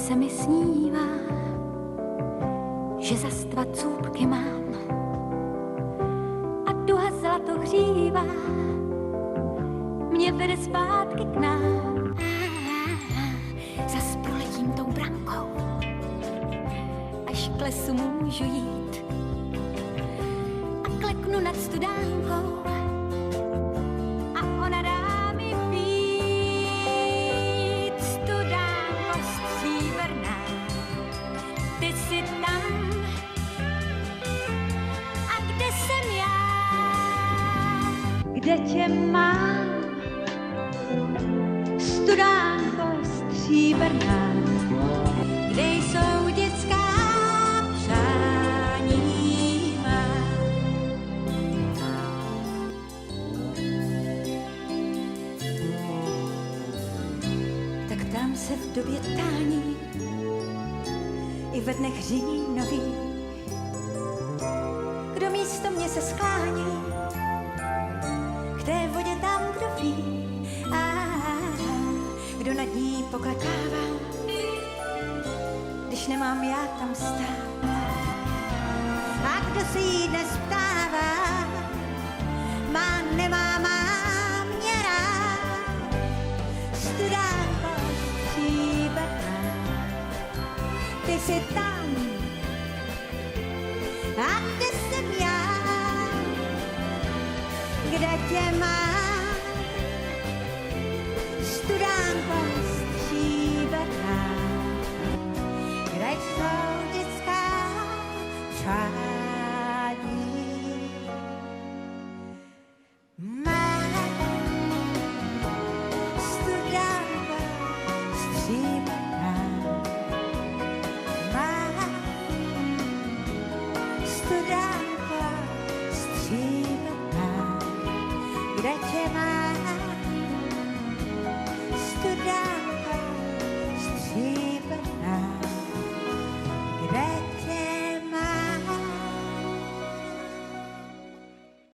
se mi snívá, že zas dva cůpky mám a duha zlatohřívá mě vede zpátky k nám. Zas proletím tou brankou, až k lesu můžu jít a kleknu nad studánkou a ona dá mi být. Studánko stříbrná, ty jsi tam a kde jsem já? Kde tě mám? Studánko stříbrná, kde jsou dětská přání má? Tak tam se v době tání i ve dnech říjnových, kdo místo mě se sklání k té vodě tam, kdo ví, kdo nad ní poklekává, když nemám já tam stát. A kdo se jí dnes ptává, nemá mě rád. Studánko stříbrná, ty jsi tam a kde jsem já? Kde tě mám? Studánko stříbrná, kde jsou dětská přání.